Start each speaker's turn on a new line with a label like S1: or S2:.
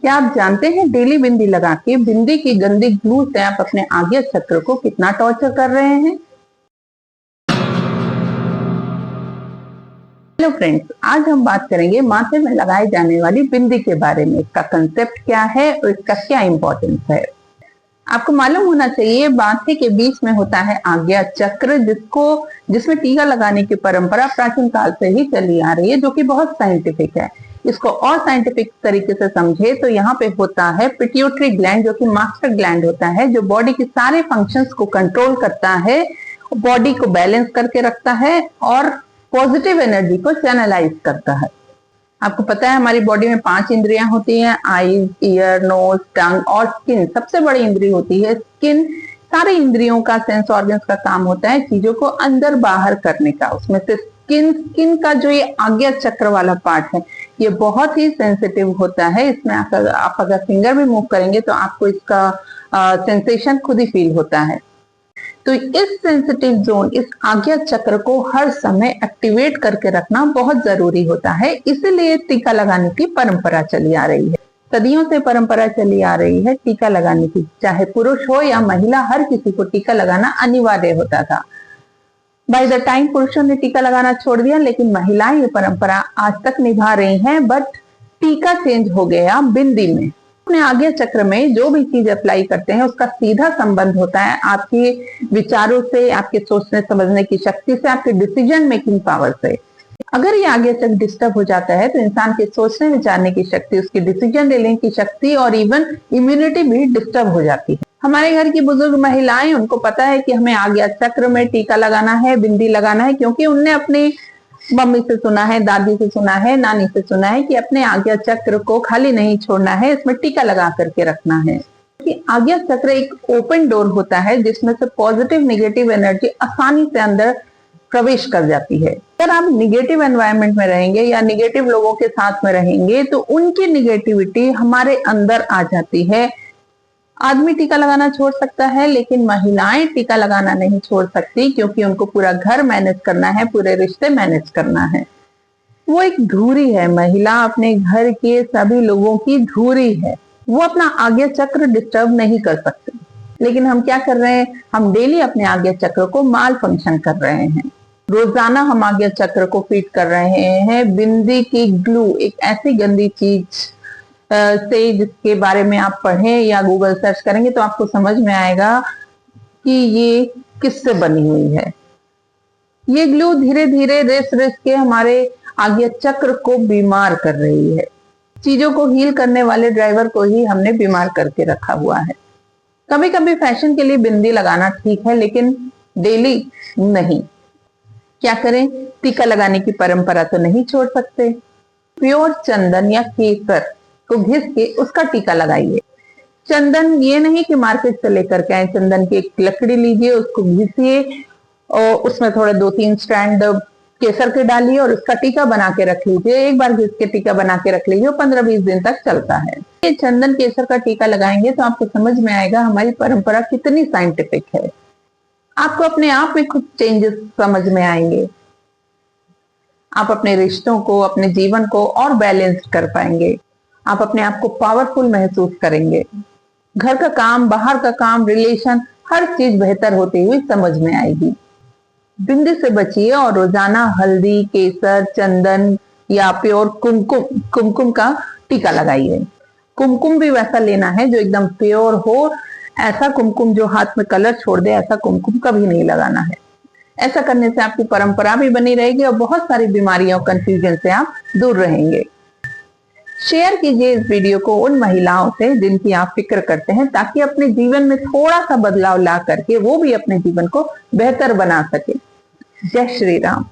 S1: क्या आप जानते हैं डेली बिंदी लगा के बिंदी की गंदी ग्लू से आप अपने आज्ञा चक्र को कितना टॉर्चर कर रहे हैं। हेलो फ्रेंड्स, आज हम बात करेंगे माथे में लगाई जाने वाली बिंदी के बारे में। इसका कंसेप्ट क्या है और इसका क्या इंपॉर्टेंस है। आपको मालूम होना चाहिए माथे के बीच में होता है आज्ञा चक्र, जिसमें टीका लगाने की परंपरा प्राचीन काल से ही चली आ रही है, जो कि बहुत साइंटिफिक है। इसको और साइंटिफिक तरीके से समझे तो यहाँ पे होता है पिट्यूटरी ग्लैंड, जो कि मास्टर ग्लैंड होता है, जो बॉडी के सारे फंक्शंस को कंट्रोल करता है, बॉडी को बैलेंस करके रखता है और पॉजिटिव एनर्जी को चैनलाइज करता है। आपको पता है हमारी बॉडी में 5 इंद्रियां होती हैं, आईज, ईयर, नोज, टंग और स्किन। सबसे बड़ी इंद्रिय होती है स्किन। सारी इंद्रियों का, सेंस ऑर्गन्स का काम होता है चीजों को अंदर बाहर करने का। उसमें से स्किन का जो ये आज्ञा चक्र वाला पार्ट है, ये बहुत ही सेंसिटिव होता है। इसमें आप अगर फिंगर भी मूव करेंगे तो आपको इसका सेंसेशन खुद ही फील होता है। तो इस सेंसिटिव जोन, इस आज्ञा चक्र को हर समय एक्टिवेट करके रखना बहुत जरूरी होता है। इसीलिए टीका लगाने की परंपरा चली आ रही है। सदियों से परंपरा चली आ रही है टीका लगाने की। चाहे पुरुष हो या महिला, हर किसी को टीका लगाना अनिवार्य होता था। बाय द टाइम पुरुषों ने टीका लगाना छोड़ दिया, लेकिन महिलाएं ये परंपरा आज तक निभा रही हैं। बट टीका चेंज हो गया बिंदी में। अपने आज्ञा चक्र में जो भी चीज अप्लाई करते हैं उसका सीधा संबंध होता है आपके विचारों से, आपके सोचने समझने की शक्ति से, आपके डिसीजन मेकिंग पावर से। अगर ये आज्ञा चक्र डिस्टर्ब हो जाता है तो इंसान के सोचने विचारने की शक्ति, उसकी डिसीजन लेने की शक्ति और इवन इम्यूनिटी भी डिस्टर्ब हो जाती है। हमारे घर की बुजुर्ग महिलाएं, उनको पता है कि हमें आज्ञा चक्र में टीका लगाना है, बिंदी लगाना है, क्योंकि उनने अपनी मम्मी से सुना है, दादी से सुना है, नानी से सुना है कि अपने आज्ञा चक्र को खाली नहीं छोड़ना है, इसमें टीका लगा करके रखना है। कि आज्ञा चक्र एक ओपन डोर होता है जिसमें से पॉजिटिव नेगेटिव एनर्जी आसानी से अंदर प्रवेश कर जाती है। अगर आप निगेटिव एनवायरनमेंट में रहेंगे या निगेटिव लोगों के साथ में रहेंगे तो उनकी निगेटिविटी हमारे अंदर आ जाती है। आदमी टीका लगाना छोड़ सकता है, लेकिन महिलाएं टीका लगाना नहीं छोड़ सकती, क्योंकि उनको पूरा घर मैनेज करना है, पूरे रिश्ते मैनेज करना है। वो एक धुरी है। महिला अपने घर के सभी लोगों की धुरी है। वो अपना आज्ञा चक्र डिस्टर्ब नहीं कर सकते। लेकिन हम क्या कर रहे हैं, हम डेली अपने आज्ञा चक्र को माल फंक्शन कर रहे हैं। रोजाना हम आज्ञा चक्र को फीड कर रहे हैं बिंदी की ग्लू, एक ऐसी गंदी चीज से जिसके बारे में आप पढ़ें या गूगल सर्च करेंगे तो आपको समझ में आएगा कि ये किससे बनी हुई है। ये ग्लू धीरे धीरे रिस के हमारे आज्ञा चक्र को बीमार कर रही है। चीजों को हील करने वाले ड्राइवर को ही हमने बीमार करके रखा हुआ है। कभी कभी फैशन के लिए बिंदी लगाना ठीक है, लेकिन डेली नहीं। क्या करें, टीका लगाने की परंपरा तो नहीं छोड़ सकते। प्योर चंदन या केसर को घिस के उसका टीका लगाइए। चंदन ये नहीं कि मार्केट से लेकर के आए, चंदन की एक लकड़ी लीजिए, उसको घिसिए और उसमें थोड़े 2-3 स्ट्रैंड केसर के डालिए और उसका टीका बना के रख लीजिए। एक बार घिस के टीका बना के रख लीजिए, 15-20 दिन तक चलता है। ये चंदन केसर का टीका लगाएंगे तो आपको समझ में आएगा हमारी परंपरा कितनी साइंटिफिक है। आपको अपने आप में कुछ चेंजेस समझ में आएंगे। आप अपने रिश्तों को, अपने जीवन को और बैलेंस्ड कर पाएंगे। आप अपने आप को पावरफुल महसूस करेंगे। घर का काम, बाहर का काम, रिलेशन, हर चीज बेहतर होती हुई समझ में आएगी। बिंदी से बचिए और रोजाना हल्दी, केसर, चंदन या प्योर कुमकुम का टीका लगाइए। कुमकुम भी वैसा लेना है जो एकदम प्योर हो। ऐसा कुमकुम जो हाथ में कलर छोड़ दे, ऐसा कुमकुम कभी नहीं लगाना है। ऐसा करने से आपकी परंपरा भी बनी रहेगी और बहुत सारी बीमारियों, कंफ्यूजन से आप दूर रहेंगे। शेयर कीजिए इस वीडियो को उन महिलाओं से जिनकी आप फिक्र करते हैं, ताकि अपने जीवन में थोड़ा सा बदलाव ला करके वो भी अपने जीवन को बेहतर बना सके। जय श्री राम।